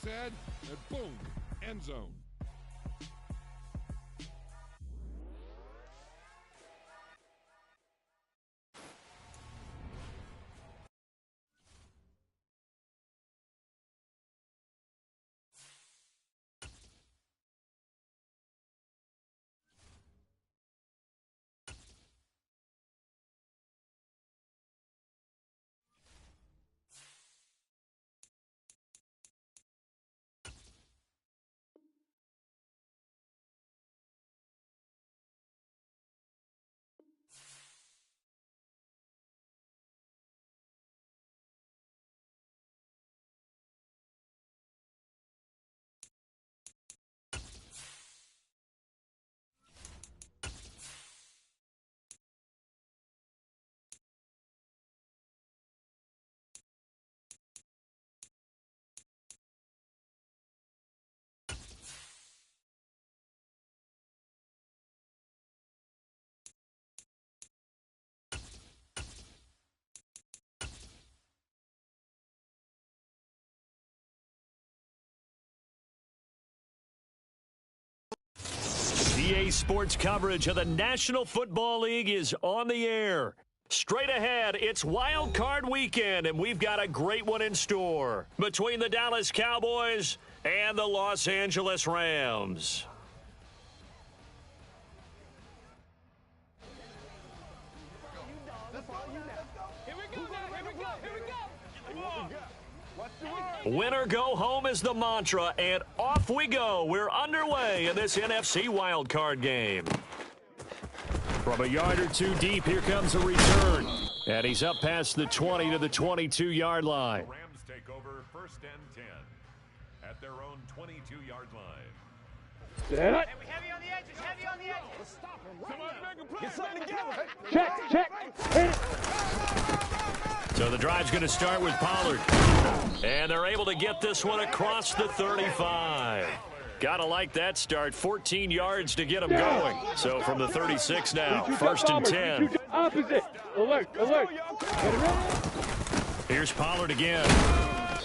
his head, and boom, end zone. EA Sports coverage of the National Football League is on the air. Straight ahead, it's Wild Card Weekend, and we've got a great one in store between the Dallas Cowboys and the Los Angeles Rams. Winner go home is the mantra, and off we go. We're underway in this NFC wildcard game. From a yard or two deep, here comes a return. And he's up past the 20 to the 22-yard line. Rams take over 1st and 10 at their own 22-yard line. Heavy on the edges, heavy on the edges. Let's stop him. Get something together. Check. Hit it. So the drive's going to start with Pollard. And they're able to get this one across the 35. Gotta like that start. 14 yards to get them going. So from the 36 now, 1st and 10. Opposite. Alert. Here's Pollard again.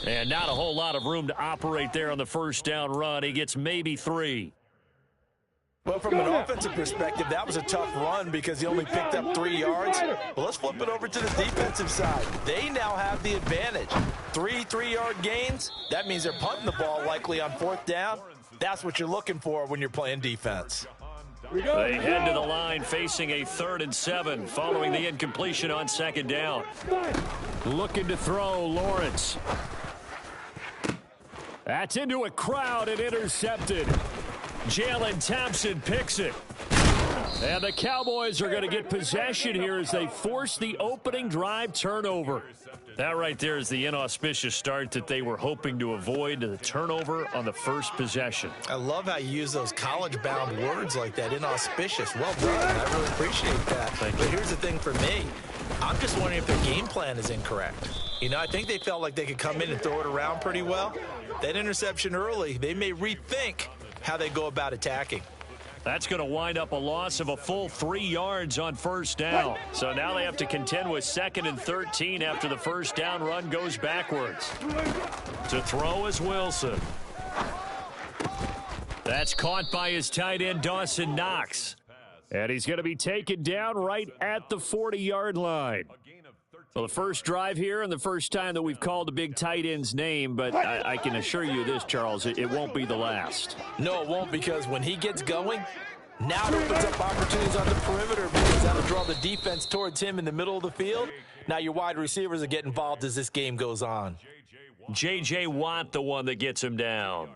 And not a whole lot of room to operate there on the first down run. He gets maybe 3. Well, from an offensive perspective, that was a tough run because he only picked up 3 yards. Well, let's flip it over to the defensive side. They now have the advantage. 3 3-yard gains. That means they're punting the ball likely on 4th down. That's what you're looking for when you're playing defense. They head to the line facing a 3rd and 7 following the incompletion on 2nd down. Looking to throw, Lawrence. That's into a crowd and intercepted. Jalen Thompson picks it. And the Cowboys are going to get possession here as they force the opening drive turnover. That right there is the inauspicious start that they were hoping to avoid, the turnover on the first possession. I love how you use those college-bound words like that, inauspicious. Well done. I really appreciate that. But here's the thing for me. I'm just wondering if their game plan is incorrect. You know, I think they felt like they could come in and throw it around pretty well. That interception early, they may rethink how they go about attacking. That's going to wind up a loss of a full 3 yards on 1st down. So now they have to contend with 2nd and 13 after the 1st down run goes backwards. To throw is Wilson. That's caught by his tight end, Dawson Knox. And he's going to be taken down right at the 40-yard line. Well, the first drive here and the first time that we've called a big tight end's name, but I can assure you this, Charles, it won't be the last. No, it won't, because when he gets going, now it opens up opportunities on the perimeter because that'll draw the defense towards him in the middle of the field. Now your wide receivers will get involved as this game goes on. J.J. Watt, the one that gets him down.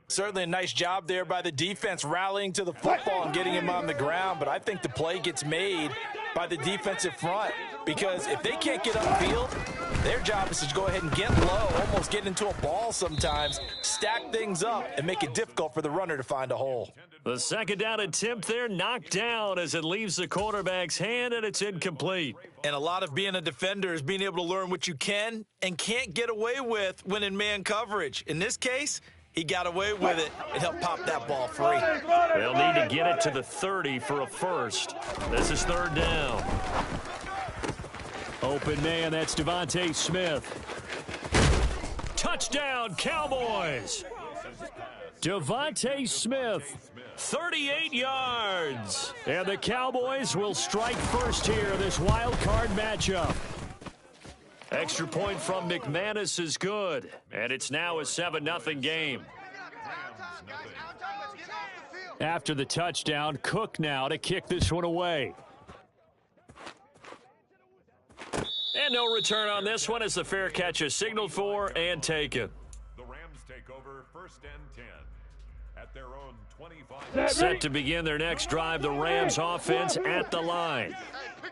Certainly a nice job there by the defense rallying to the football and getting him on the ground, but I think the play gets made by the defensive front because if they can't get upfield, their job is to go ahead and get low, almost get into a ball sometimes, stack things up, and make it difficult for the runner to find a hole. The 2nd down attempt there knocked down as it leaves the quarterback's hand, and it's incomplete. And a lot of being a defender is being able to learn what you can and can't get away with when in man coverage. In this case, he got away with it and helped pop that ball free. They'll need to get it to the 30 for a first. This is 3rd down. Open man, that's Devontae Smith. Touchdown, Cowboys. Devontae Smith, 38 yards. And the Cowboys will strike first here, this wild card matchup. Extra point from McManus is good. And it's now a 7-0 game. After the touchdown, Cook now to kick this one away. And no return on this one as the fair catch is signaled for and taken. The Rams take over 1st and 10 at their own 25. Set to begin their next drive, the Rams offense at the line.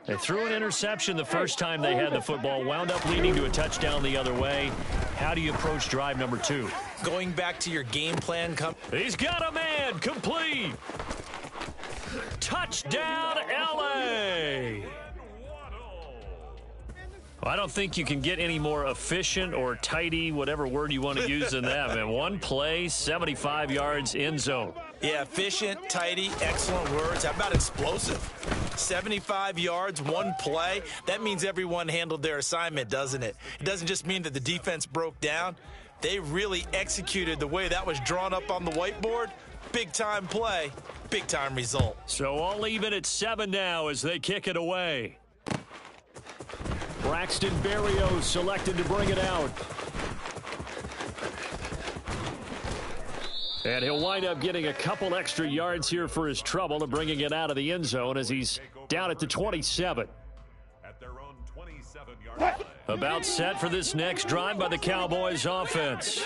They threw an interception the first time they had the football, wound up leading to a touchdown the other way. How do you approach drive number 2? Going back to your game plan. He's got a man, complete. Touchdown, LA. Well, I don't think you can get any more efficient or tidy, whatever word you want to use than that, man. One play, 75 yards, end zone. Yeah, efficient, tidy, excellent words. How about explosive? 75 yards, one play. That means everyone handled their assignment, doesn't it? It doesn't just mean that the defense broke down. They really executed the way that was drawn up on the whiteboard. Big-time play, big-time result. So all even at 7 now as they kick it away. Braxton Berrios selected to bring it out. And he'll wind up getting a couple extra yards here for his trouble and bringing it out of the end zone as he's down at the 27. At their own 27-yard line. About set for this next drive by the Cowboys offense.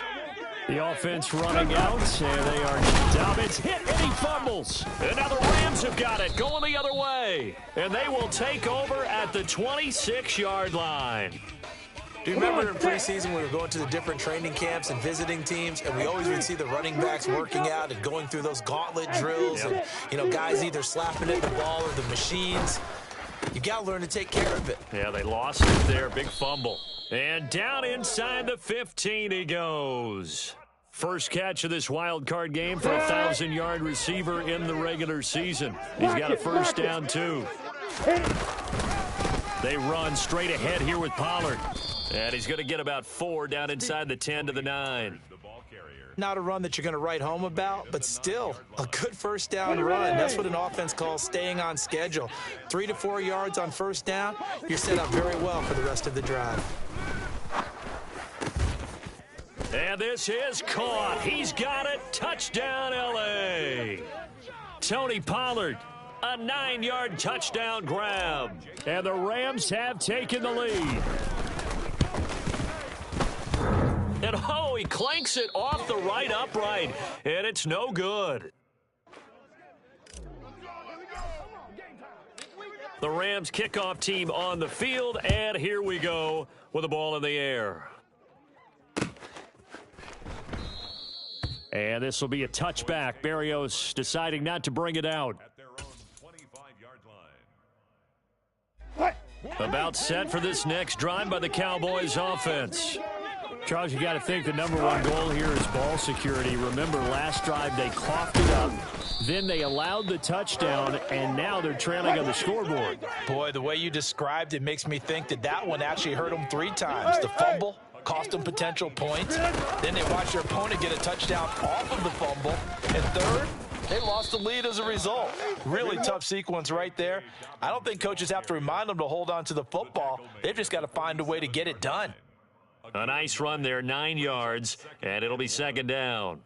The offense running out, and they are Dobbins hit, and he fumbles. And now the Rams have got it, going the other way. And they will take over at the 26-yard line. Do you remember in preseason we were going to the different training camps and visiting teams, and we always would see the running backs working out and going through those gauntlet drills, and, you know, guys either slapping at the ball or the machines. You got to learn to take care of it. Yeah, they lost it there, big fumble. And down inside the 15 he goes. First catch of this wild card game for a 1,000-yard receiver in the regular season. He's got a first down, too. They run straight ahead here with Pollard. And he's going to get about 4 down inside the 10 to the 9. Not a run that you're going to write home about, but still a good first down run. That's what an offense calls staying on schedule. 3 to 4 yards on first down, you're set up very well for the rest of the drive. And this is caught. He's got it. Touchdown, L.A. Tony Pollard, a 9-yard touchdown grab. And the Rams have taken the lead. And, oh, he clanks it off the right upright, and it's no good. The Rams kickoff team on the field, and here we go with the ball in the air. And this will be a touchback. Berrios deciding not to bring it out. At their own 25-yard line. About set for this next drive by the Cowboys offense. Charles, you got to think the #1 goal here is ball security. Remember, last drive they coughed it up. Then they allowed the touchdown, and now they're trailing on the scoreboard. Boy, the way you described it makes me think that that one actually hurt them 3 times. The fumble cost them potential points. Then they watched their opponent get a touchdown off of the fumble. And third, they lost the lead as a result. Really tough sequence right there. I don't think coaches have to remind them to hold on to the football. They've just got to find a way to get it done. A nice run there, 9 yards, and it'll be second down.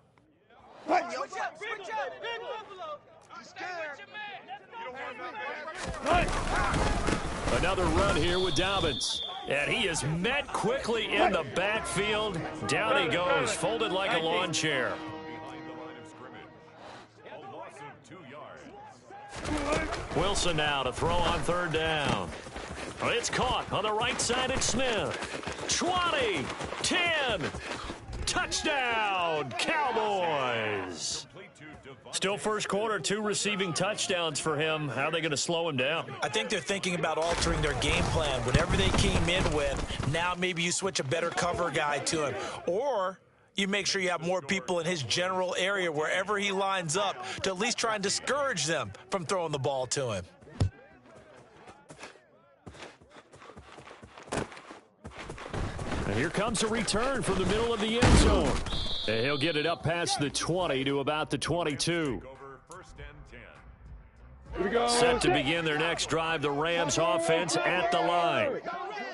Another run here with Dobbins. And he is met quickly in the backfield. Down he goes, folded like a lawn chair. Behind the line of scrimmage. A loss of 2 yards. Wilson now to throw on third down. It's caught on the right side. It's Smith. 20, 10, touchdown, Cowboys. Still first quarter, 2 receiving touchdowns for him. How are they going to slow him down? I think they're thinking about altering their game plan. Whatever they came in with, now maybe you switch a better cover guy to him. Or you make sure you have more people in his general area wherever he lines up to at least try and discourage them from throwing the ball to him. And here comes a return from the middle of the end zone. And he'll get it up past the 20 to about the 22. Set to begin their next drive, the Rams offense at the line.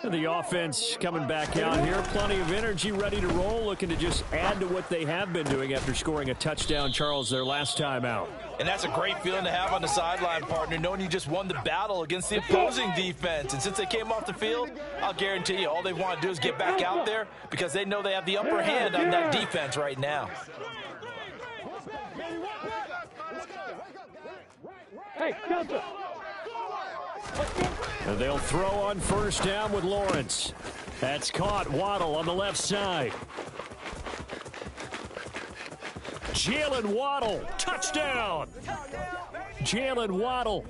And the offense coming back out here, plenty of energy, ready to roll, looking to just add to what they have been doing after scoring a touchdown, Charles, their last time out. And that's a great feeling to have on the sideline, partner, knowing you just won the battle against the opposing defense. And since they came off the field, I'll guarantee you all they want to do is get back out there because they know they have the upper hand on that defense right now. Hey, counter. And they'll throw on first down with Lawrence. That's caught. Waddle on the left side. Jalen Waddle, touchdown. Jalen Waddle,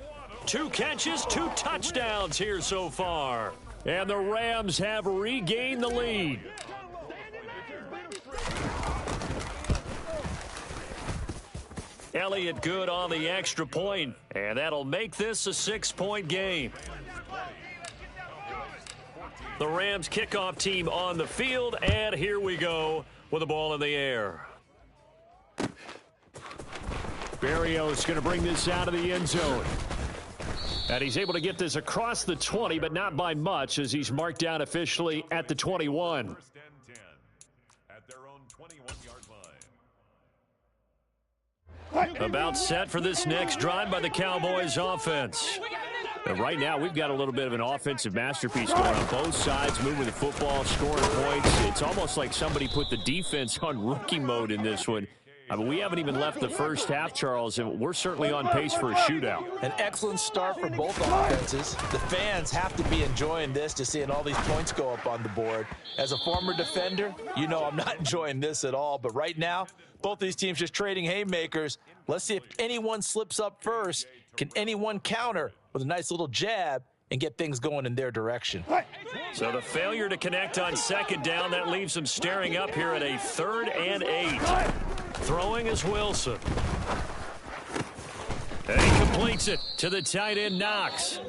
2 catches, 2 touchdowns here so far. And the Rams have regained the lead. Elliott good on the extra point, and that'll make this a 6-point game. The Rams kickoff team on the field, and here we go with the ball in the air. Berrios going to bring this out of the end zone. And he's able to get this across the 20, but not by much as he's marked down officially at the 21. First and 10 at their own 21-yard line. About set for this next drive by the Cowboys offense. And right now, we've got a little bit of an offensive masterpiece going on both sides, moving the football, scoring points. It's almost like somebody put the defense on rookie mode in this one. I mean, we haven't even left the first half, Charles, and we're certainly on pace for a shootout. An excellent start for both offenses. The fans have to be enjoying this, just seeing all these points go up on the board. As a former defender, you know I'm not enjoying this at all. But right now, both these teams just trading haymakers. Let's see if anyone slips up first. Can anyone counter with a nice little jab and get things going in their direction? So the failure to connect on second down, that leaves them staring up here at a 3rd and 8. Throwing is Wilson. And he completes it to the tight end, Knox.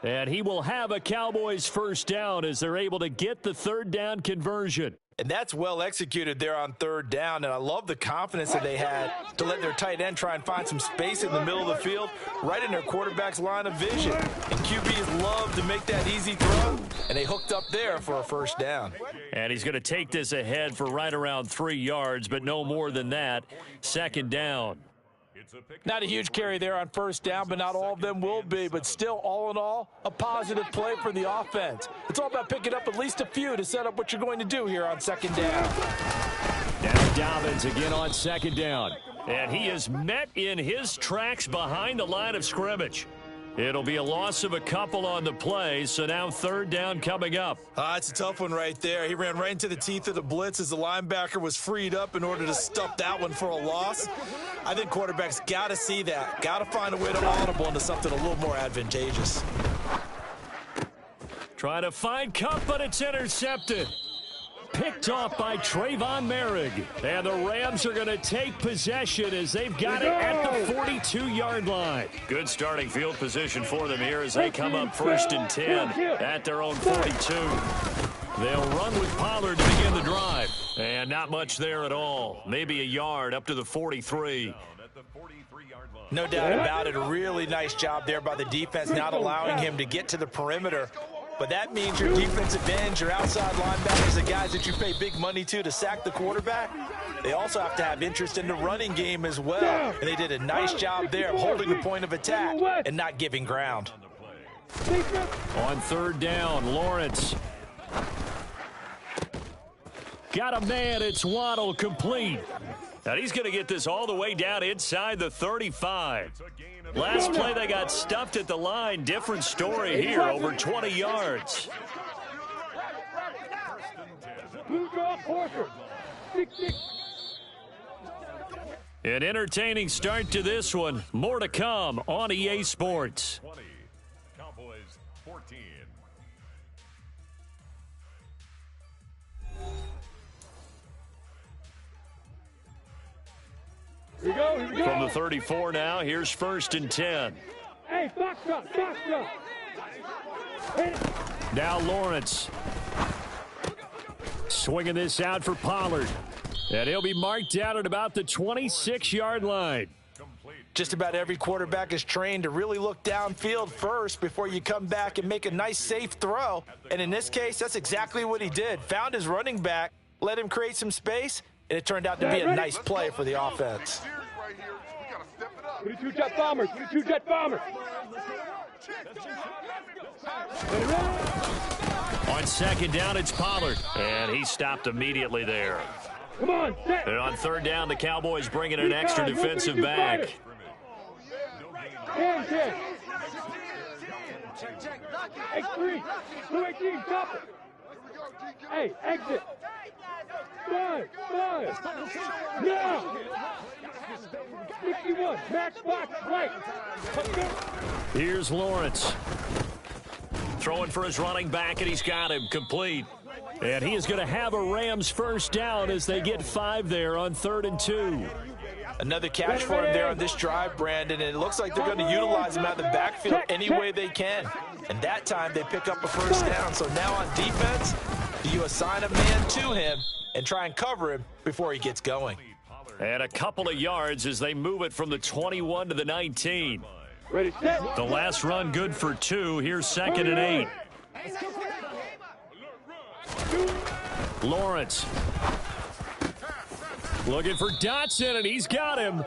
And he will have a Cowboys first down as they're able to get the 3rd down conversion. And that's well executed there on 3rd down. And I love the confidence that they had to let their tight end try and find some space in the middle of the field, right in their quarterback's line of vision. And QBs love to make that easy throw, and they hooked up there for a first down. And he's going to take this ahead for right around 3 yards, but no more than that. 2nd down. Not a huge carry there on first down, but not all of them will be. But still, all in all, a positive play for the offense. It's all about picking up at least a few to set up what you're going to do here on 2nd down. Now Dobbins again on 2nd down. And he is met in his tracks behind the line of scrimmage. It'll be a loss of a couple on the play, so now 3rd down coming up. It's a tough one right there. He ran right into the teeth of the blitz as the linebacker was freed up in order to stuff that one for a loss. I think quarterbacks got to see that, got to find a way to audible into something a little more advantageous. Trying to find Cup, but it's intercepted. Picked off by Trayvon Merrick. And the Rams are going to take possession as they've got it at the 42-yard line. Good starting field position for them here as they come up 1st and 10 at their own 42. They'll run with Pollard to begin the drive. And not much there at all. Maybe a yard up to the 43. No doubt about it. A really nice job there by the defense, not allowing him to get to the perimeter. But that means your defensive ends, your outside linebackers, the guys that you pay big money to sack the quarterback, they also have to have interest in the running game as well. And they did a nice job there of holding the point of attack and not giving ground. On 3rd down, Lawrence. Got a man, it's Waddle, complete. Now he's going to get this all the way down inside the 35. Last play they got stuffed at the line. Different story here, over 20 yards. An entertaining start to this one. More to come on EA Sports. 20, Cowboys 14. Here we go, here we go. From the 34 now, here's 1st and 10. Hey, box up, box up. Now Lawrence. Swinging this out for Pollard. And he'll be marked down at about the 26-yard line. Just about every quarterback is trained to really look downfield first before you come back and make a nice, safe throw. And in this ccase, that's exactly what he did. Found his running back, let him create some space, and it turned out to be a nice play for the offense. 22 jet bombers, 22 jet bombers. On second down, it's Pollard. And he stopped immediately there. Come on, set. And on third down, the Cowboys bring in an extra defensive back. Hands in. X3, 218, stop it. Hey, exit. 5, now. 61, max box, right. Here's Lawrence. Throwing for his running back, and he's got him complete. And he is going to have a Rams first down as they get 5 there on 3rd and 2. Another catch for him there on this drive, Brandon, and it looks like they're going to utilize him out of the backfield any way they can. And that time they pick up a first down. So now on defense, do you assign a man to him and try and cover him before he gets going? And a couple of yards as they move it from the 21 to the 19. Ready, set. The last run good for 2. Here's 2nd and 8. Lawrence. Looking for Dotson, and he's got him.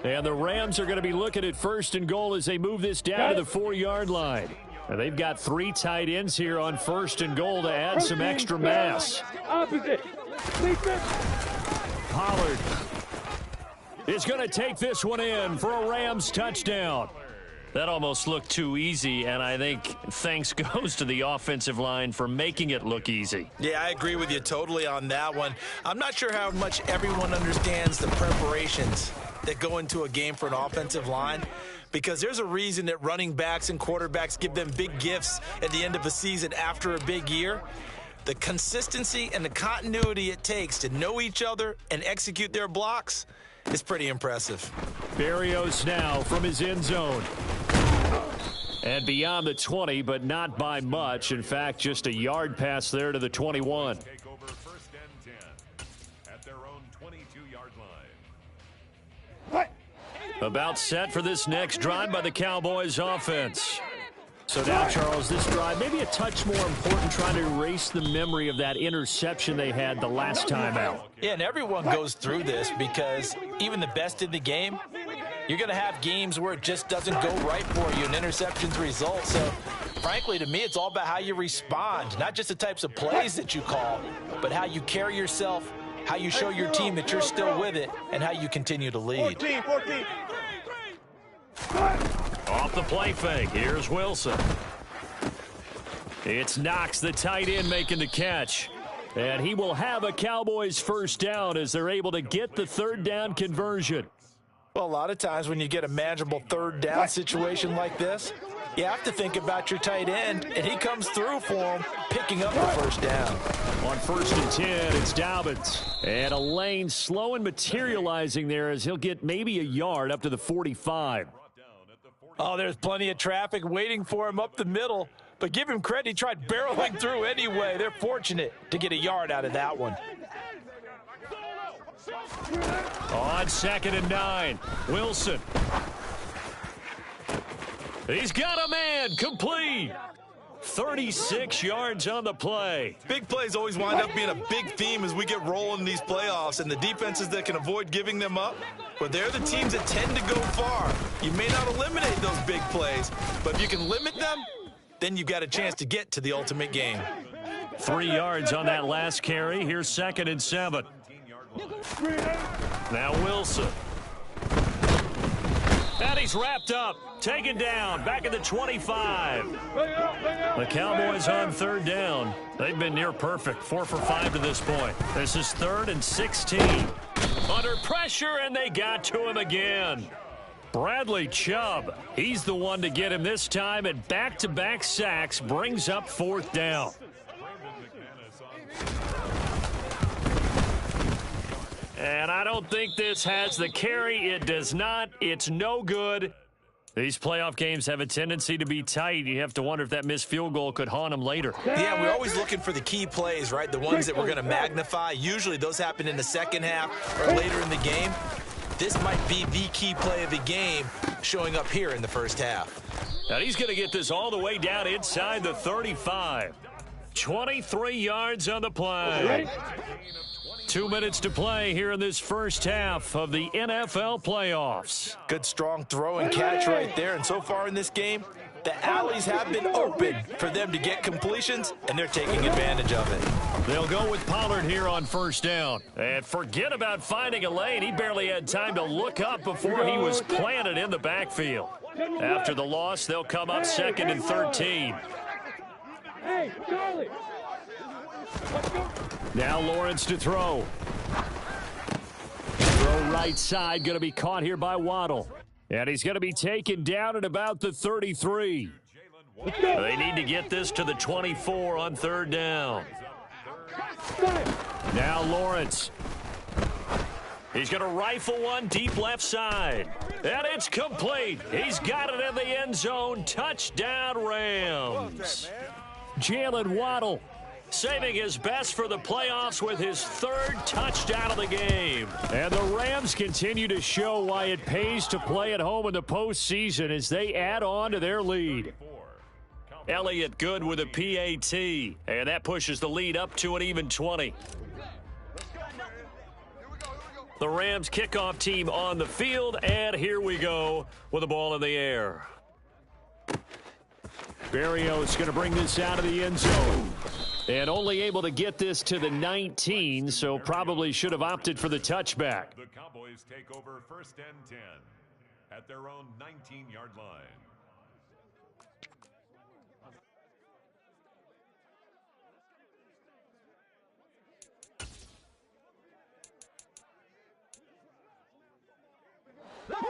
And the Rams are going to be looking at 1st and goal as they move this down to the 4-yard line. And they've got 3 tight ends here on 1st and goal to add some extra mass. Opposite. Pollard is going to take this one in for a Rams touchdown. That almost looked too easy, and I think thanks goes to the offensive line for making it look easy. Yeah, I agree with you totally on that one. I'm not sure how much everyone understands the preparations that go into a game for an offensive line, because there's a reason that running backs and quarterbacks give them big gifts at the end of a season after a big year. The consistency and the continuity it takes to know each other and execute their blocks is pretty impressive. Berrios now from his end zone. And beyond the 20, but not by much. In fact, just a yard pass there to the 21. Take over 1st and 10 at their own 22-yard line. About set for this next drive by the Cowboys offense. So now, Charles, this drive maybe a touch more important, trying to erase the memory of that interception they had the last time out. Yeah, and everyone goes through this because even the best in the game, you're going to have games where it just doesn't go right for you and interceptions result. So, frankly, to me, it's all about how you respond, not just the types of plays that you call, but how you carry yourself, how you show your team that you're still with it, and how you continue to lead. 14. Off the play fake, here's Wilson. It's Knox, the tight end, making the catch. And he will have a Cowboys first down as they're able to get the 3rd down conversion. Well, a lot of times when you get a manageable 3rd down situation like this, you have to think about your tight end, and he comes through for him, picking up the first down. On 1st and 10, it's Dobbins. And a lane slow and materializing there as he'll get maybe a yard up to the 45. Oh, there's plenty of traffic waiting for him up the middle. But give him credit, he tried barreling through anyway. They're fortunate to get a yard out of that one. On 2nd and 9, Wilson. He's got a man, complete. 36 yards on the play. Big plays always wind up being a big theme as we get rolling in these playoffs, and the defenses that can avoid giving them up, but they're the teams that tend to go far. You may not eliminate those big plays, but if you can limit them, then you've got a chance to get to the ultimate game. 3 yards on that last carry. Here's 2nd and 7. Now Wilson. And he's wrapped up, taken down, back at the 25. The Cowboys on 3rd down. They've been near perfect, 4 for 5 to this point. This is 3rd and 16. Under pressure, and they got to him again. Bradley Chubb, he's the one to get him this time, and back-to-back sacks brings up 4th down. And I don't think this has the carry. It does not. It's no good. These playoff games have a tendency to be tight. You have to wonder if that missed field goal could haunt them later. Yeah, we're always looking for the key plays, right? The ones that we're going to magnify. Usually those happen in the second half or later in the game. This might be the key play of the game showing up here in the first half. And he's going to get this all the way down inside the 35. 23 yards on the play. 2 minutes to play here in this first half of the NFL playoffs. Good strong throw and catch right there. And so far in this game, the alleys have been open for them to get completions, and they're taking advantage of it. They'll go with Pollard here on first down. And forget about finding a lane. He barely had time to look up before he was planted in the backfield. After the loss, they'll come up 2nd and 13. Hey, Charlie. Now Lawrence to throw. Throw right side, going to be caught here by Waddle. And he's going to be taken down at about the 33. They need to get this to the 24 on 3rd down. Now Lawrence. He's going to rifle one deep left side. And it's complete. He's got it in the end zone. Touchdown, Rams. Jalen Waddle saving his best for the playoffs with his 3rd touchdown of the game. And the Rams continue to show why it pays to play at home in the postseason as they add on to their lead. Elliott good with a PAT, and that pushes the lead up to an even 20. The Rams kickoff team on the field, and here we go with the ball in the air. Berrios going to bring this out of the end zone. And only able to get this to the 19, so probably should have opted for the touchback. The Cowboys take over 1st and 10 at their own 19-yard line.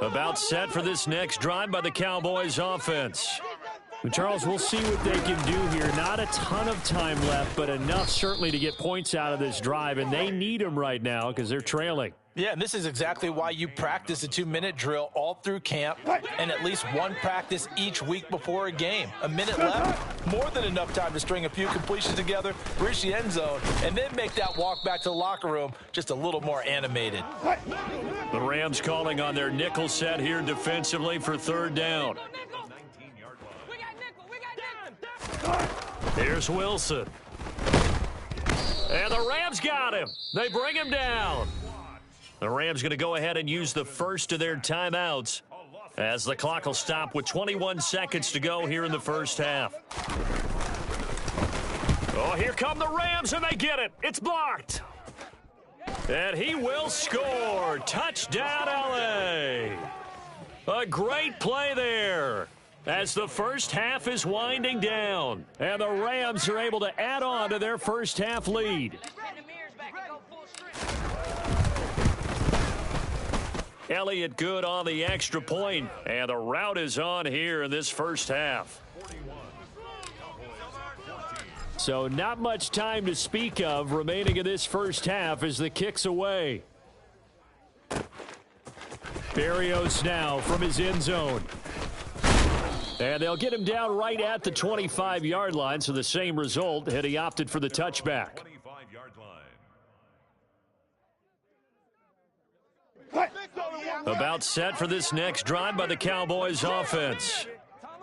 About set for this next drive by the Cowboys offense. Charles, we'll see what they can do here. Not a ton of time left, but enough certainly to get points out of this drive, and they need them right now because they're trailing. Yeah, and this is exactly why you practice a 2-minute drill all through camp and at least one practice each week before a game. A minute left, more than enough time to string a few completions together, reach the end zone, and then make that walk back to the locker room just a little more animated. The Rams calling on their nickel set here defensively for 3rd down. Here's Wilson. And the Rams got him. They bring him down. The Rams going to go ahead and use the first of their timeouts as the clock will stop with 21 seconds to go here in the first half. Oh, here come the Rams, and they get it. It's blocked. And he will score. Touchdown, LA. A great play there as the first half is winding down. And the Rams are able to add on to their first half lead. Elliott good on the extra point, and the route is on here in this first half. So not much time to speak of remaining in this first half as the kick's away. Berrios now from his end zone. And they'll get him down right at the 25-yard line, so the same result had he opted for the touchback. 25-yard line. About set for this next drive by the Cowboys offense.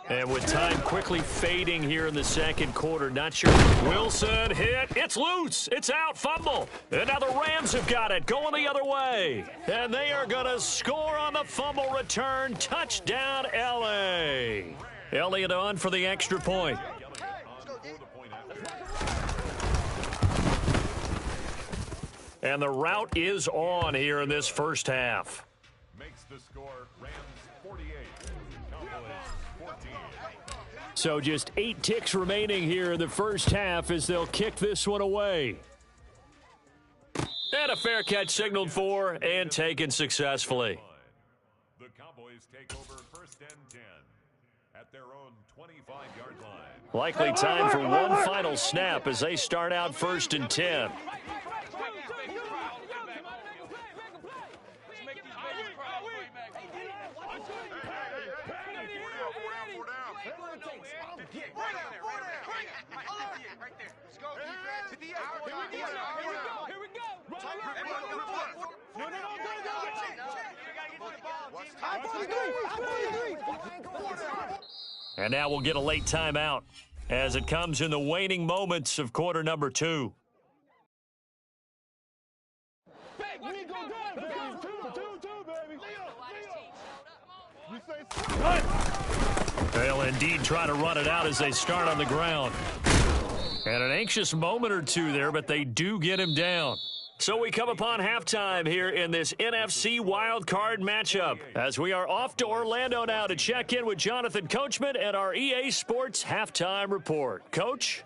And with time quickly fading here in the second quarter, not sure. Wilson hit. It's loose. It's out. Fumble. And now the Rams have got it going the other way. And they are going to score on the fumble return. Touchdown, LA. Elliott on for the extra point. And the route is on here in this first half. Makes the score Rams 48, Cowboys 14. So just 8 ticks remaining here in the first half as they'll kick this one away. And a fair catch signaled for and taken successfully. The Cowboys take over 1st and 10 at their own 25-yard line. Likely time for one final snap as they start out 1st and 10. And now we'll get a late timeout as it comes in the waning moments of quarter number 2. They'll indeed try to run it out as they start on the ground. And an anxious moment or two there, but they do get him down. So we come upon halftime here in this NFC wildcard matchup as we are off to Orlando now to check in with Jonathan Coachman and our EA Sports halftime report. Coach?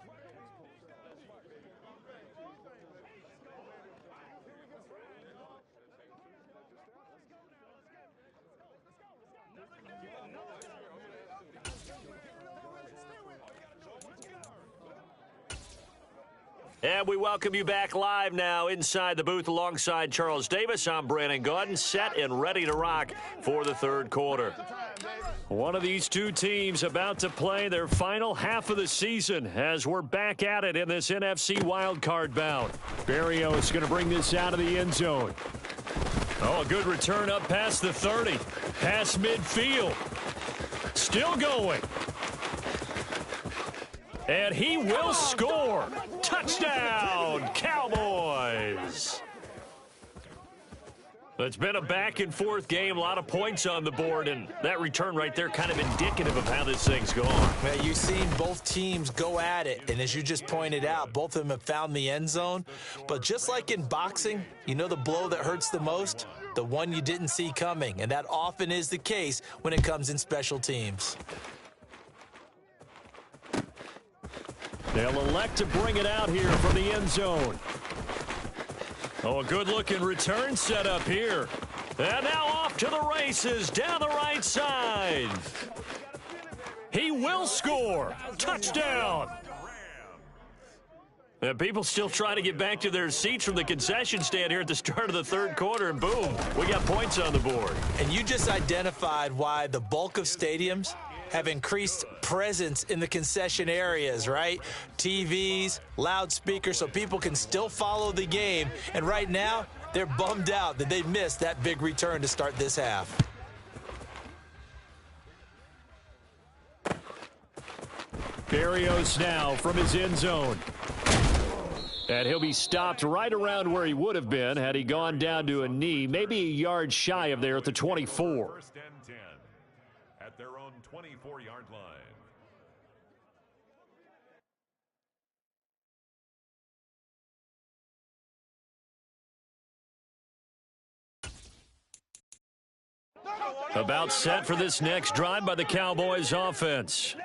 And we welcome you back live now inside the booth alongside Charles Davis. I'm Brandon Gaudin, set and ready to rock for the third quarter. One of these two teams about to play their final half of the season as we're back at it in this NFC wildcard bout. Berrios going to bring this out of the end zone. Oh, a good return up past the 30. Past midfield. Still going. And he will score. Touchdown, Cowboys. It's been a back-and-forth game, a lot of points on the board, and that return right there kind of indicative of how this thing's going. Man, you've seen both teams go at it, and as you just pointed out, both of them have found the end zone. But just like in boxing, you know the blow that hurts the most? The one you didn't see coming, and that often is the case when it comes in special teams. They'll elect to bring it out here from the end zone. Oh, a good-looking return set up here. And now off to the races down the right side. He will score. Touchdown. And people still trying to get back to their seats from the concession stand here at the start of the third quarter, and boom, we got points on the board. And you just identified why the bulk of stadiums have increased presence in the concession areas, right? TVs, loudspeakers, so people can still follow the game. And right now, they're bummed out that they missed that big return to start this half. Berrios now from his end zone. And he'll be stopped right around where he would have been had he gone down to a knee, maybe a yard shy of there at the 24. First and 10 at their own 24-yard line. About set for this next drive by the Cowboys offense.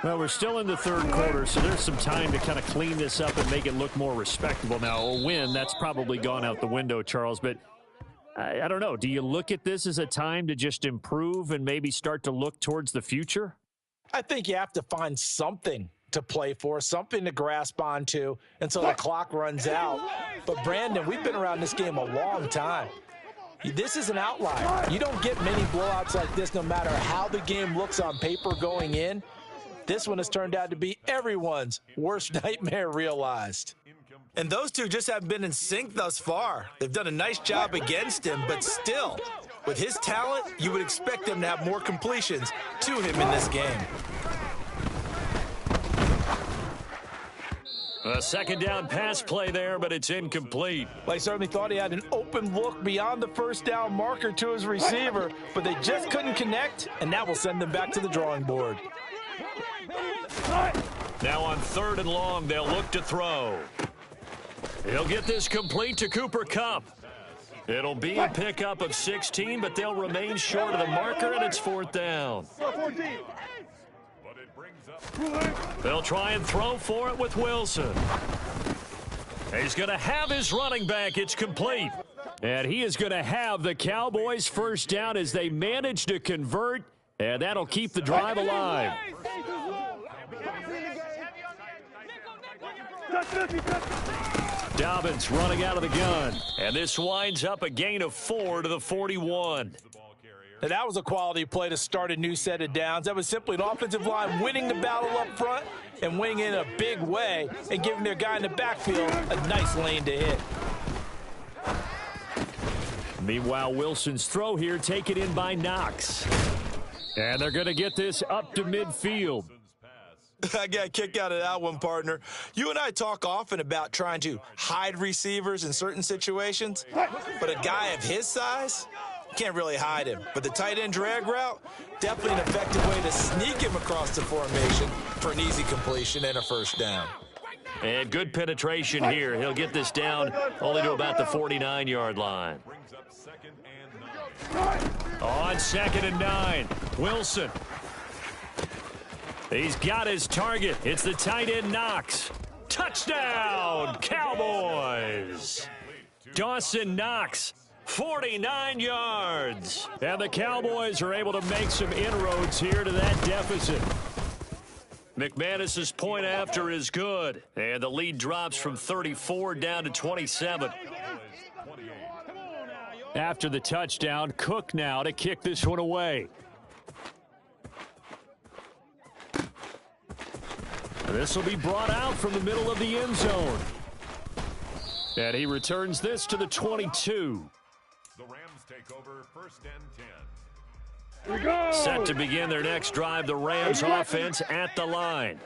Well, we're still in the third quarter, so there's some time to kind of clean this up and make it look more respectable. Now, a win, that's probably gone out the window, Charles, but I don't know. Do you look at this as a time to just improve and maybe start to look towards the future? I think you have to find something to play for, something to grasp onto until the clock runs out. But, Brandon, we've been around this game a long time. This is an outlier. You don't get many blowouts like this no matter how the game looks on paper going in. This one has turned out to be everyone's worst nightmare realized. And those two just haven't been in sync thus far. They've done a nice job against him, but still, with his talent, you would expect them to have more completions to him in this game. A second down pass play there, but it's incomplete. Well, he certainly thought he had an open look beyond the first down marker to his receiver, but they just couldn't connect, and that will send them back to the drawing board. Now on 3rd and long, they'll look to throw. He'll get this complete to Cooper Kupp. It'll be a pickup of 16, but they'll remain short of the marker, and it's 4th down. They'll try and throw for it with Wilson. He's going to have his running back. It's complete. And he is going to have the Cowboys first down as they manage to convert, and that'll keep the drive alive. Dobbins running out of the gun, and this winds up a gain of 4 to the 41. The ball carrier Now, that was a quality play to start a new set of downs. That was simply an offensive line winning the battle up front and winning in a big way and giving their guy in the backfield a nice lane to hit. Meanwhile, Wilson's throw here taken in by Knox. And they're going to get this up to midfield. I got a kick out of that one, partner. You and I talk often about trying to hide receivers in certain situations, but a guy of his size, can't really hide him. But the tight end drag route, definitely an effective way to sneak him across the formation for an easy completion and a first down. And good penetration here. He'll get this down only to about the 49-yard line. On 2nd and 9, Wilson. He's got his target. It's the tight end Knox. Touchdown, Cowboys. Dawson Knox, 49 yards. And the Cowboys are able to make some inroads here to that deficit. McManus's point after is good. And the lead drops from 34 down to 27. After the touchdown, Cook now to kick this one away. This will be brought out from the middle of the end zone. And he returns this to the 22. The Rams take over 1st and 10. Here we go. Set to begin their next drive, the Rams offense at the line.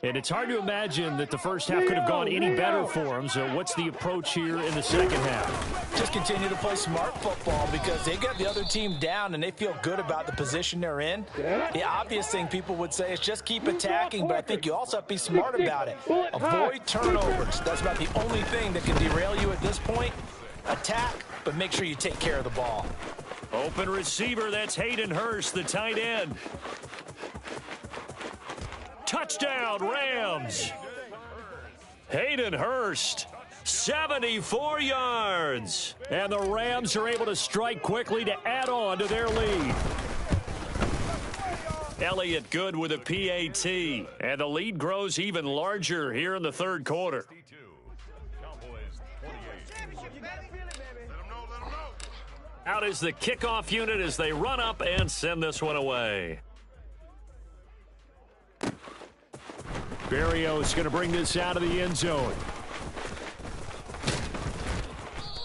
And it's hard to imagine that the first half could have gone any better for them. So what's the approach here in the second half? Just continue to play smart football because they got the other team down and they feel good about the position they're in. The obvious thing people would say is just keep attacking, but I think you also have to be smart about it. Avoid turnovers. That's about the only thing that can derail you at this point. Attack, but make sure you take care of the ball. Open receiver, that's Hayden Hurst, the tight end. Touchdown, Rams. Hayden Hurst, 74 yards. And the Rams are able to strike quickly to add on to their lead. Elliott good with a PAT. And the lead grows even larger here in the third quarter. Out is the kickoff unit as they run up and send this one away. Berrios going to bring this out of the end zone.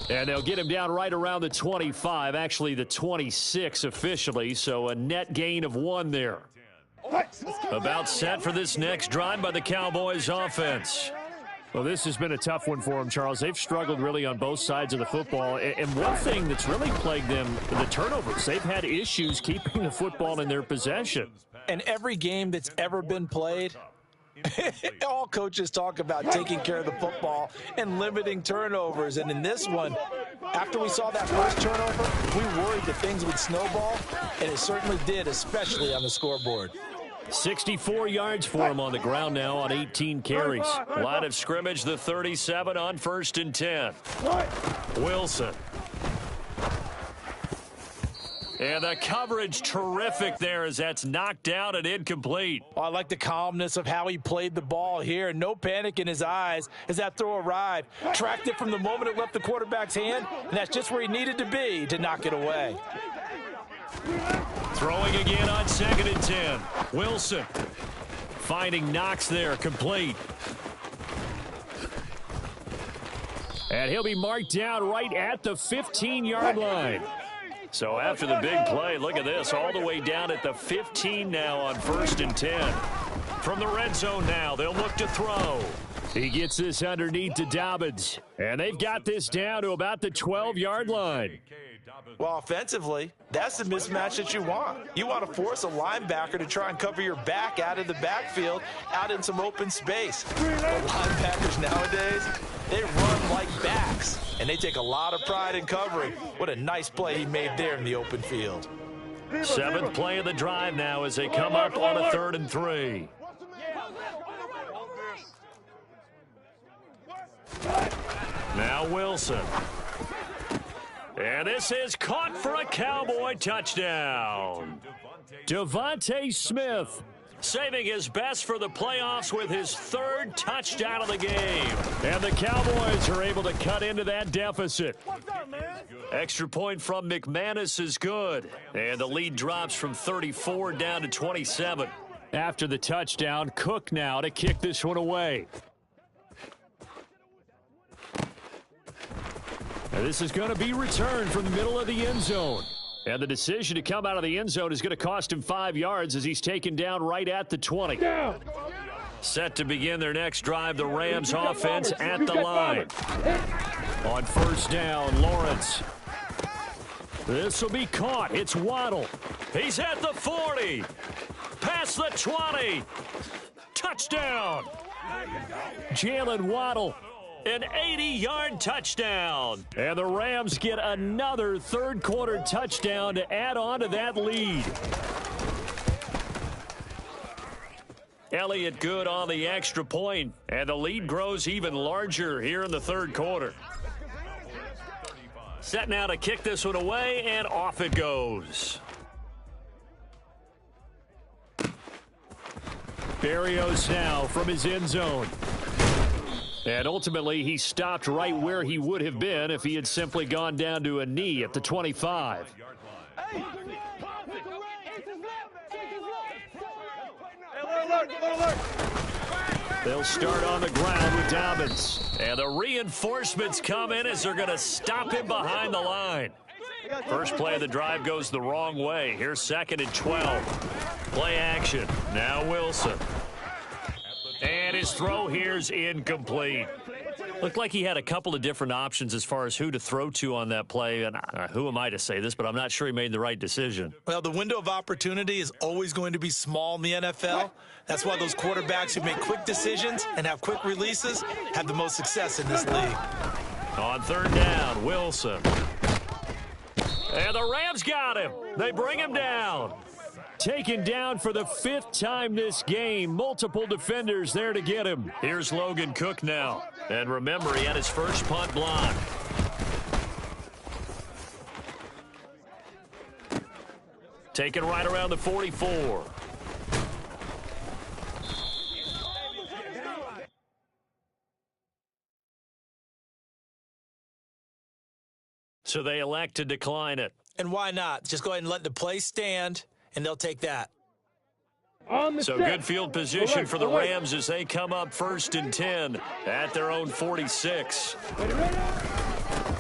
And they'll get him down right around the 25, actually the 26 officially, so a net gain of 1 there. About set for this next drive by the Cowboys offense. Well, this has been a tough one for them, Charles. They've struggled really on both sides of the football. And one thing that's really plagued them, the turnovers. They've had issues keeping the football in their possession. And every game that's ever been played, all coaches talk about taking care of the football and limiting turnovers. And in this one, after we saw that first turnover, we worried that things would snowball, and it certainly did, especially on the scoreboard. 64 yards for him on the ground now on 18 carries. Line of scrimmage, the 37 on 1st and 10. Wilson. And the coverage terrific there as that's knocked out and incomplete. Oh, I like the calmness of how he played the ball here. No panic in his eyes as that throw arrived. Tracked it from the moment it left the quarterback's hand, and that's just where he needed to be to knock it away. Throwing again on 2nd and 10. Wilson finding Knox there, complete. And he'll be marked down right at the 15-yard line. So after the big play, look at this, all the way down at the 15 now on 1st and 10. From the red zone now, they'll look to throw. He gets this underneath to Dobbins. And they've got this down to about the 12-yard line. Well, offensively, that's the mismatch that you want. You want to force a linebacker to try and cover your back out of the backfield, out in some open space. The linebackers nowadays, they run like backs, and they take a lot of pride in covering. What a nice play he made there in the open field. 7th play of the drive now as they come up on a 3rd and 3. Now Wilson. And this is caught for a Cowboy touchdown. Devontae Smith, saving his best for the playoffs with his third touchdown of the game. And the Cowboys are able to cut into that deficit. Extra point from McManus is good. And the lead drops from 34 down to 27. After the touchdown, Cook now to kick this one away. And this is going to be returned from the middle of the end zone. And the decision to come out of the end zone is going to cost him 5 yards as he's taken down right at the 20. Set to begin their next drive, the Rams offense at the line. On first down, Lawrence. This will be caught. It's Waddle. He's at the 40. Past the 20. Touchdown. Jalen Waddle. An 80-yard touchdown. And the Rams get another third-quarter touchdown to add on to that lead. Elliott good on the extra point, and the lead grows even larger here in the third quarter. Set now to kick this one away, and off it goes. Berrios now from his end zone. And ultimately, he stopped right where he would have been if he had simply gone down to a knee at the 25. They'll start on the ground with Dobbins. And the reinforcements come in as they're going to stop him behind the line. First play of the drive goes the wrong way. Here's 2nd and 12. Play action. Now Wilson. And his throw here's incomplete. Looked like he had a couple of different options as far as who to throw to on that play. And who am I to say this, but I'm not sure he made the right decision. Well, the window of opportunity is always going to be small in the NFL. That's why those quarterbacks who make quick decisions and have quick releases have the most success in this league. On third down, Wilson. And the Rams got him. They bring him down. Taken down for the 5th time this game. Multiple defenders there to get him. Here's Logan Cook now. And remember, he had his first punt block. Taken right around the 44. So they elect to decline it. And why not? Just go ahead and let the play stand, and they'll take that. So good field position for the Rams as they come up 1st and 10 at their own 46.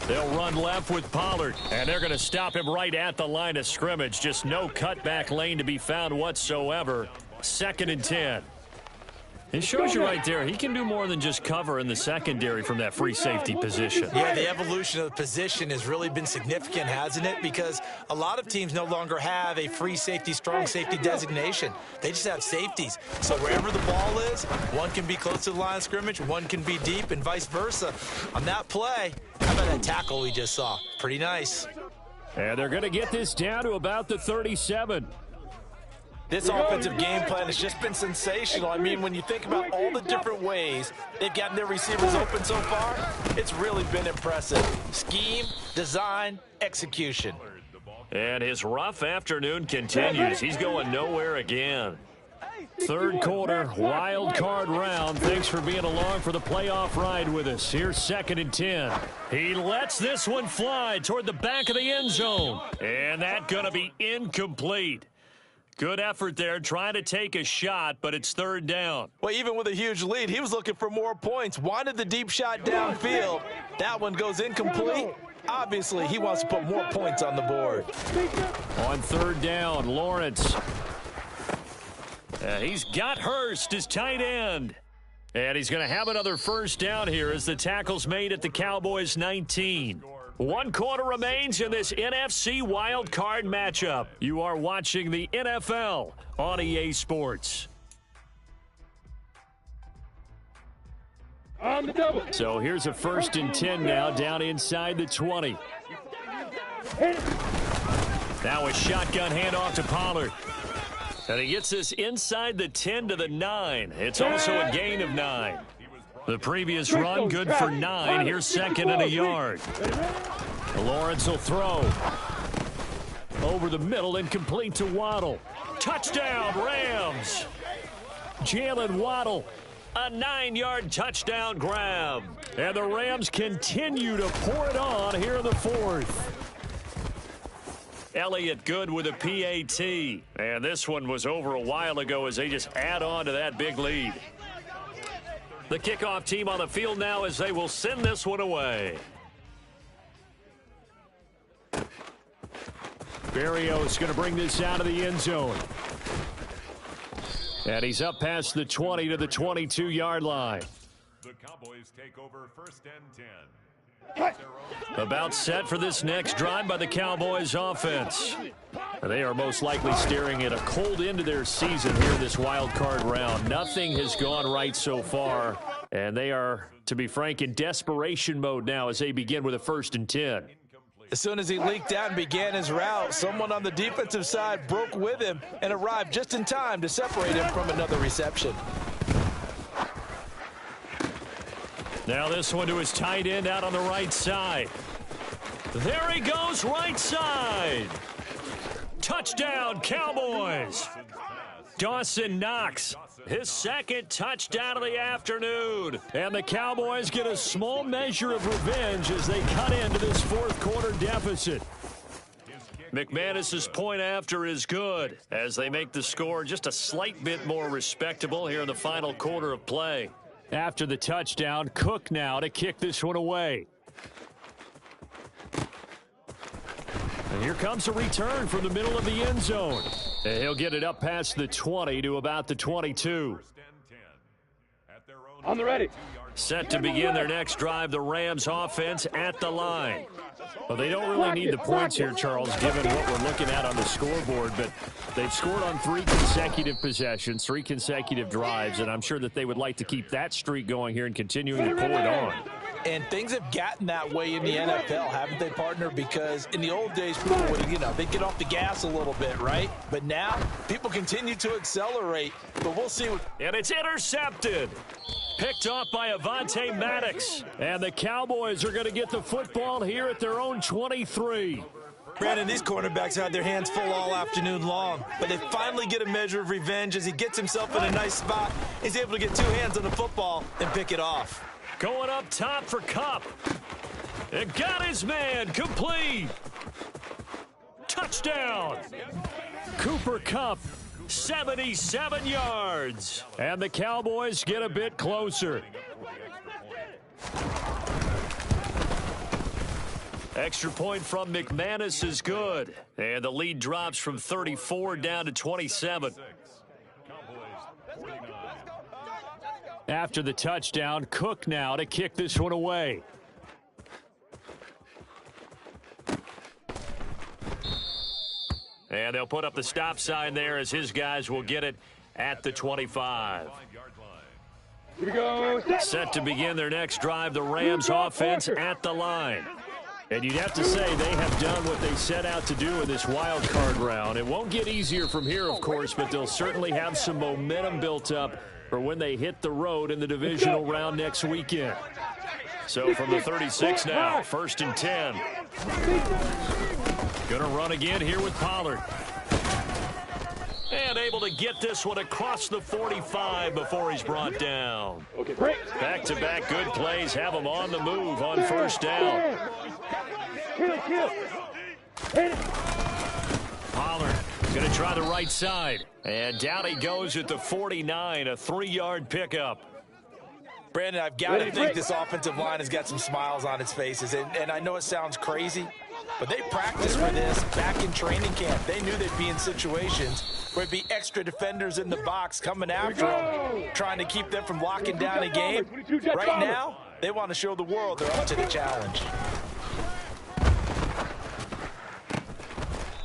They'll run left with Pollard, and they're going to stop him right at the line of scrimmage. Just no cutback lane to be found whatsoever. 2nd and 10. It shows you right there, he can do more than just cover in the secondary from that free safety position. Yeah, the evolution of the position has really been significant, hasn't it? Because a lot of teams no longer have a free safety, strong safety designation. They just have safeties. So wherever the ball is, one can be close to the line of scrimmage, one can be deep, and vice versa. On that play, how about that tackle we just saw? Pretty nice. And they're going to get this down to about the 37. This offensive game plan has just been sensational. I mean, when you think about all the different ways they've gotten their receivers open so far, it's really been impressive. Scheme, design, execution. And his rough afternoon continues. He's going nowhere again. Third quarter, wild card round. Thanks for being along for the playoff ride with us. Here's 2nd and 10. He lets this one fly toward the back of the end zone. And that's going to be incomplete. Good effort there, trying to take a shot, but it's 3rd down. Well, even with a huge lead, he was looking for more points. Wanted the deep shot downfield. That one goes incomplete. Obviously, he wants to put more points on the board. On 3rd down, Lawrence. He's got Hurst, his tight end. And he's going to have another first down here as the tackle's made at the Cowboys 19. 1 quarter remains in this NFC wild card matchup. You are watching the NFL on EA Sports. On the double. So here's a 1st and 10 now down inside the 20. Now a shotgun handoff to Pollard. And he gets this inside the 10 to the 9. It's also a gain of 9. The previous run, good for 9. Here's 2nd and a yard. Lawrence will throw. Over the middle and complete to Waddle. Touchdown, Rams. Jalen Waddle, a 9-yard touchdown grab. And the Rams continue to pour it on here in the fourth. Elliott good with a PAT. And this one was over a while ago as they just add on to that big lead. The kickoff team on the field now as they will send this one away. Berrios going to bring this out of the end zone. And he's up past the 20 to the 22-yard line. The Cowboys take over 1st and 10. About set for this next drive by the Cowboys offense. They are most likely staring at a cold end to their season here in this wild card round. Nothing has gone right so far, and they are, to be frank, in desperation mode now as they begin with a 1st and 10. As soon as he leaked out and began his route, someone on the defensive side broke with him and arrived just in time to separate him from another reception. Now this one to his tight end out on the right side. There he goes, right side. Touchdown, Cowboys. Dawson Knox, his 2nd touchdown of the afternoon. And the Cowboys get a small measure of revenge as they cut into this 4th quarter deficit. McManus's point after is good as they make the score just a slight bit more respectable here in the final quarter of play. After the touchdown, Cook now to kick this one away. And here comes a return from the middle of the end zone. And he'll get it up past the 20 to about the 22. On the ready. Set to begin their next drive, the Rams offense at the line. Well, they don't really need the points here, Charles, given what we're looking at on the scoreboard, but they've scored on 3 consecutive possessions, 3 consecutive drives, and I'm sure that they would like to keep that streak going here and continuing to pull it on. And things have gotten that way in the NFL, haven't they, partner? Because in the old days, people would, they'd get off the gas a little bit, right? But now, people continue to accelerate, but we'll see. And it's intercepted. Picked off by Avonte Maddox. And the Cowboys are going to get the football here at their own 23. Brandon, these cornerbacks had their hands full all afternoon long, but they finally get a measure of revenge as he gets himself in a nice spot. He's able to get 2 hands on the football and pick it off. Going up top for Kupp. And got his man complete. Touchdown. Cooper Kupp, 77 yards. And the Cowboys get a bit closer. Extra point from McManus is good. And the lead drops from 34 down to 27. After the touchdown, Cook now to kick this one away. And they'll put up the stop sign there as his guys will get it at the 25. Here we go. Set to begin their next drive, the Rams offense at the line. And you'd have to say they have done what they set out to do in this wild card round. It won't get easier from here, of course, but they'll certainly have some momentum built up for when they hit the road in the divisional round next weekend. So from the 36 now, 1st and 10. Gonna run again here with Pollard. And able to get this one across the 45 before he's brought down. Back-to-back good plays have him on the move on 1st down. Pollard going to try the right side. And down he goes at the 49, a 3-yard pickup. Brandon, I've got to think this offensive line has got some smiles on its faces. And I know it sounds crazy, but they practiced for this back in training camp. They knew they'd be in situations where there'd be extra defenders in the box coming after them, trying to keep them from locking down a game. Right now, they want to show the world they're up to the challenge.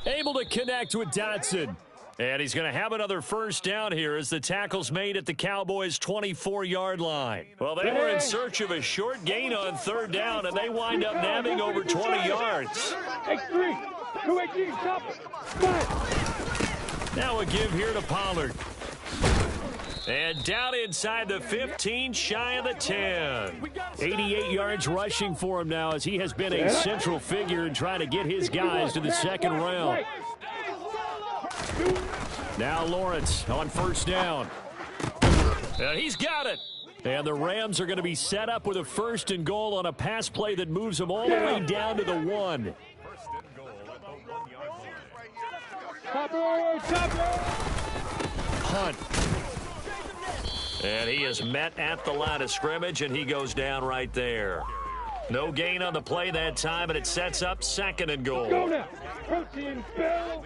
Able to connect with Dotson. And he's going to have another 1st down here as the tackle's made at the Cowboys' 24-yard line. Well, they were in search of a short gain on 3rd down, and they wind up nabbing over 20 yards. Now a give here to Pollard. And down inside the 15, shy of the 10. 88 yards rushing for him now as he has been a central figure in trying to get his guys to the 2nd round. Now Lawrence on 1st down. And he's got it. And the Rams are going to be set up with a 1st and goal on a pass play that moves them all the way down to the 1. 1st and goal at the 1-yard line. Hunt. And he is met at the line of scrimmage, and he goes down right there. No gain on the play that time, and it sets up 2nd and goal. Go now. Protein, Bill.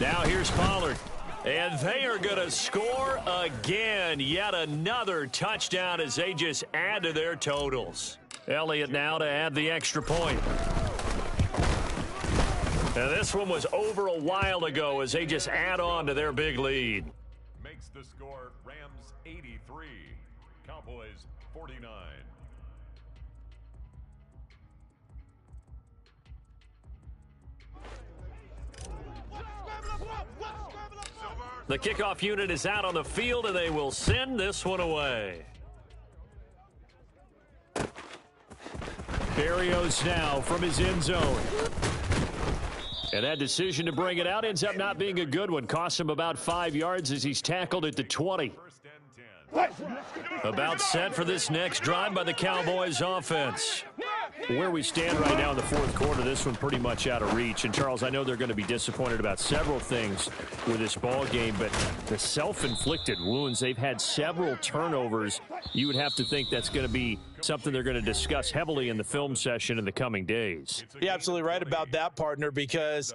Now here's Pollard. And they are going to score again. Yet another touchdown as they just add to their totals. Elliott now to add the extra point. And this one was over a while ago as they just add on to their big lead. Makes the score Rams 83, Cowboys 49. The kickoff unit is out on the field, and they will send this one away. Berrios now from his end zone. And that decision to bring it out ends up not being a good one. Costs him about 5 yards as he's tackled at the 20. 1st and 10. About set for this next drive by the Cowboys offense. Where we stand right now in the 4th quarter, this one pretty much out of reach. And, Charles, I know they're going to be disappointed about several things with this ball game, but the self-inflicted wounds, they've had several turnovers. You would have to think that's going to be something they're going to discuss heavily in the film session in the coming days. You're absolutely right about that, partner, because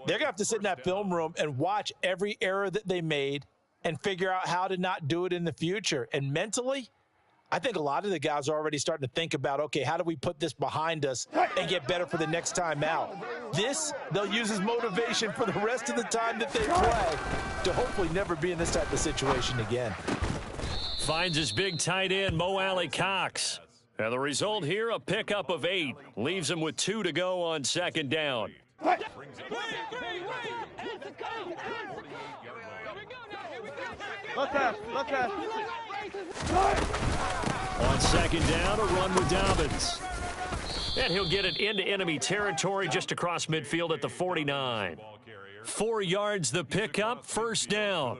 they're going to have to sit in that film room and watch every error that they made and figure out how to not do it in the future. And mentally, I think a lot of the guys are already starting to think about, okay, how do we put this behind us and get better for the next time out? This, they'll use as motivation for the rest of the time that they play to hopefully never be in this type of situation again. Finds his big tight end, Mo Alley Cox. And the result here, a pickup of 8. Leaves him with 2 to go on 2nd down. Look at. On 2nd down, a run with Dobbins. And he'll get it into enemy territory just across midfield at the 49. 4 yards the pickup, 1st down.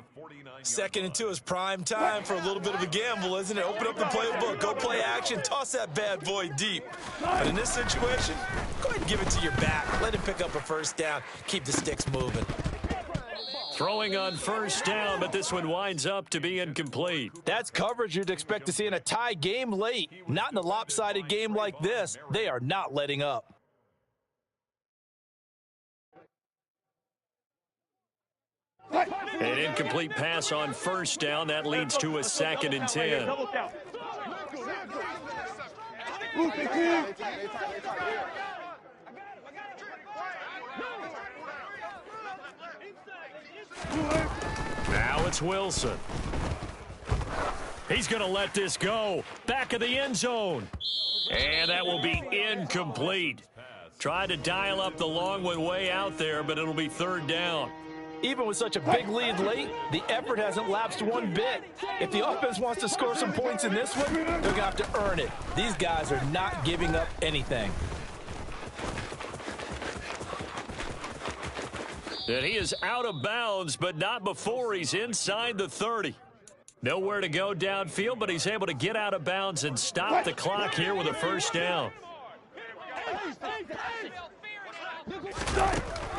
2nd and 2 is prime time for a little bit of a gamble, isn't it? Open up the playbook, go play action, toss that bad boy deep. But in this situation, go ahead and give it to your back. Let him pick up a 1st down. Keep the sticks moving. Throwing on 1st down, but this one winds up to be incomplete. That's coverage you'd expect to see in a tie game late. Not in a lopsided game like this. They are not letting up. An incomplete pass on 1st down. That leads to a 2nd and 10. Now it's Wilson. He's going to let this go. Back of the end zone. And that will be incomplete. Tried to dial up the long one way out there, but it'll be 3rd down. Even with such a big lead late, the effort hasn't lapsed one bit. If the offense wants to score some points in this one, they're going to have to earn it. These guys are not giving up anything. And he is out of bounds, but not before he's inside the 30. Nowhere to go downfield, but he's able to get out of bounds and stop the clock here with a 1st down.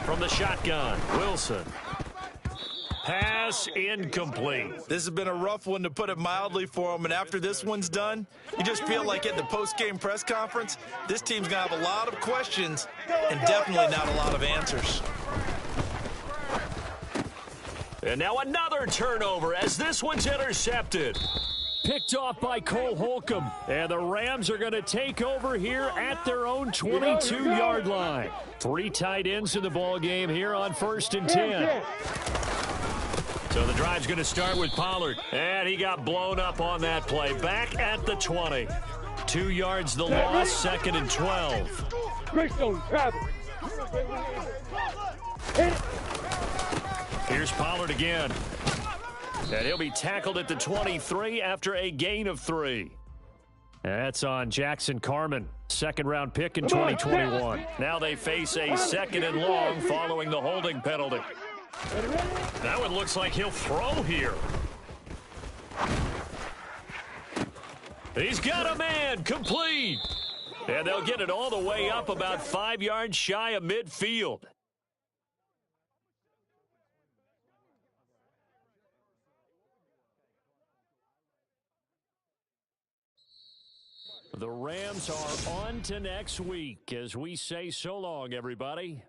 From the shotgun, Wilson. Pass incomplete. This has been a rough one, to put it mildly, for him. And after this one's done, you just feel like at the post-game press conference, this team's going to have a lot of questions and definitely not a lot of answers. And now another turnover as this one's intercepted. Picked off by Cole Holcomb. And the Rams are going to take over here at their own 22-yard line. 3 tight ends in the ball game here on 1st and 10. So the drive's going to start with Pollard. And he got blown up on that play. Back at the 20. 2 yards the loss, 2nd and 12. Greystone, travel. Here's Pollard again. And he'll be tackled at the 23 after a gain of 3. That's on Jackson Carman, second-round pick in 2021. Now they face a second and long following the holding penalty. That one looks like he'll throw here. He's got a man, complete. And they'll get it all the way up about 5 yards shy of midfield. The Rams are on to next week as we say so long, everybody.